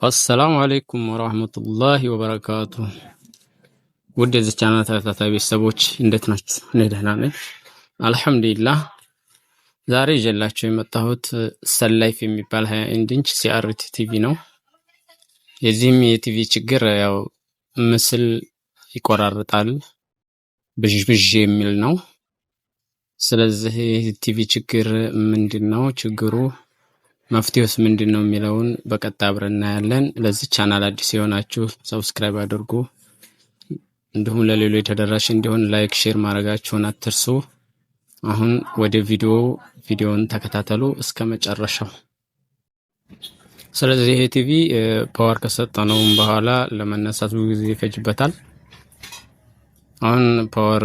አሰላሙ አለይኩም ወራህመቱላሂ ወበረካቱ። ውድ የዚህ ቻናል ተከታታይ ቤተሰቦች እንዴት ናችሁ? እኔ ደህና ነኝ አልሐምዱሊላህ። ዛሬ ይዤላችሁ የመጣሁት ሰንላይፍ የሚባል 21 ኢንች ሲአርቲ ቲቪ ነው። የዚህም የቲቪ ችግር ያው ምስል ይቆራርጣል፣ ብዥብዥ የሚል ነው። ስለዚህ የቲቪ ችግር ምንድነው? ችግሩ መፍትሄውስ ምንድነው የሚለውን በቀጣይ አብረን እናያለን። ለዚህ ቻናል አዲስ የሆናችሁ ሰብስክራይብ አድርጉ፣ እንዲሁም ለሌሎች ተደራሽ እንዲሆን ላይክ፣ ሼር ማድረጋችሁን አትርሱ። አሁን ወደ ቪዲዮውን ተከታተሉ እስከ መጨረሻው። ስለዚህ ይሄ ቲቪ ፓወር ከሰጠነው በኋላ ለመነሳት ብዙ ጊዜ ይፈጅበታል። አሁን ፓወር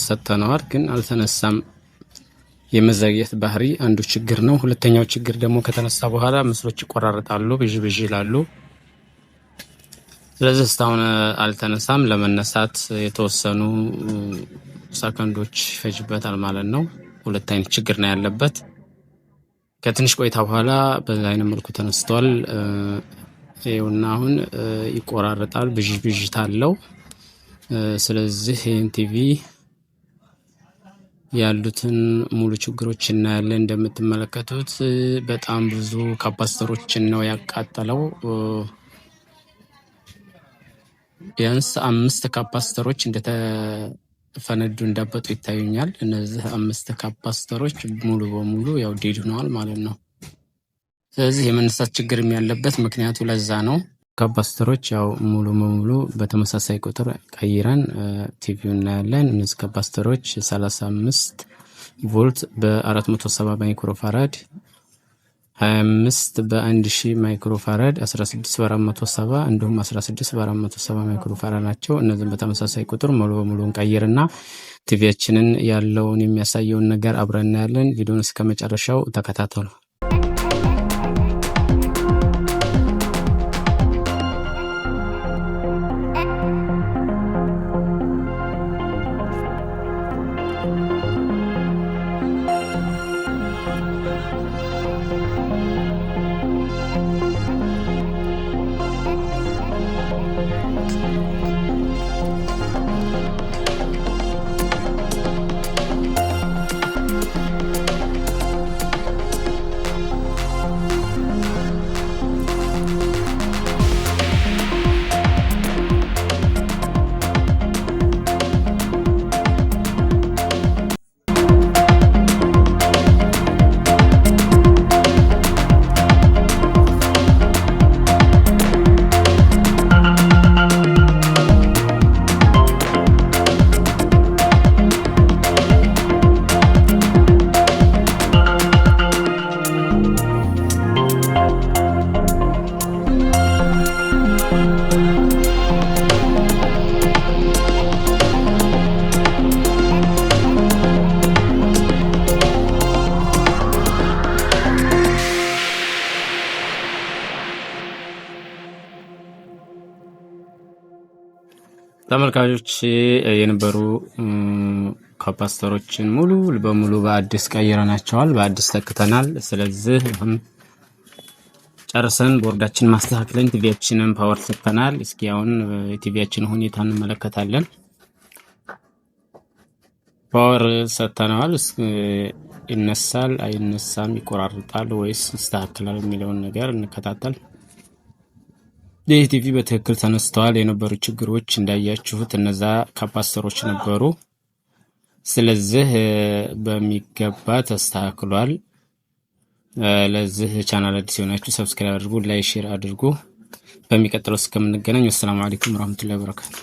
ሰጠነዋል ግን አልተነሳም። የመዘግየት ባህሪ አንዱ ችግር ነው። ሁለተኛው ችግር ደግሞ ከተነሳ በኋላ ምስሎች ይቆራረጣሉ፣ ብዥብዥ ይላሉ። ስለዚህ እስካሁን አልተነሳም። ለመነሳት የተወሰኑ ሰከንዶች ይፈጅበታል ማለት ነው። ሁለት አይነት ችግር ነው ያለበት። ከትንሽ ቆይታ በኋላ በዛ አይነት መልኩ ተነስቷል። ይኸውና አሁን ይቆራረጣል፣ ብዥብዥታ አለው። ስለዚህ ይህን ቲቪ ያሉትን ሙሉ ችግሮች እናያለን። እንደምትመለከቱት በጣም ብዙ ካፓስተሮችን ነው ያቃጠለው። ቢያንስ 5 ካፓስተሮች እንደተፈነዱ እንዳበጡ ይታዩኛል። እነዚህ 5 ካፓስተሮች ሙሉ በሙሉ ያው ዴድ ሆነዋል ማለት ነው። ስለዚህ የመነሳት ችግርም ያለበት ምክንያቱ ለዛ ነው። ካፓስተሮች ያው ሙሉ በሙሉ በተመሳሳይ ቁጥር ቀይረን ቲቪው እናያለን። እነዚህ ካፓስተሮች 35 ቮልት በ470 ማይክሮፋራድ፣ 25 በ1000 ማይክሮፋራድ፣ 16 በ470 እንዲሁም 16 በ470 ማይክሮፋራድ ናቸው። እነዚህን በተመሳሳይ ቁጥር ሙሉ በሙሉ እንቀይርና ቲቪያችንን ያለውን የሚያሳየውን ነገር አብረን እናያለን። ቪዲዮውን እስከ መጨረሻው ተከታተሉ። ተመልካቾች የነበሩ ካፓስተሮችን ሙሉ በሙሉ በአዲስ ቀይረናቸዋል፣ በአዲስ ተክተናል። ስለዚህ አሁን ጨርሰን ቦርዳችን ማስተካከለን ቲቪያችንን ፓወር ሰጥተናል። እስኪ አሁን የቲቪያችን ሁኔታ እንመለከታለን። ፓወር ሰጥተናል። ይነሳል አይነሳም፣ ይቆራርጣል ወይስ ይስተካከላል የሚለውን ነገር እንከታተል። ይህ ቲቪ በትክክል ተነስተዋል። የነበሩ ችግሮች እንዳያችሁት እነዛ ካፓስተሮች ነበሩ። ስለዚህ በሚገባ ተስተካክሏል። ለዚህ ቻናል አዲስ የሆናችሁ ሰብስክራይብ አድርጉ፣ ላይክ ሼር አድርጉ። በሚቀጥለው እስከምንገናኝ ወሰላሙ አለይኩም ወራህመቱላሂ ወበረካቱ።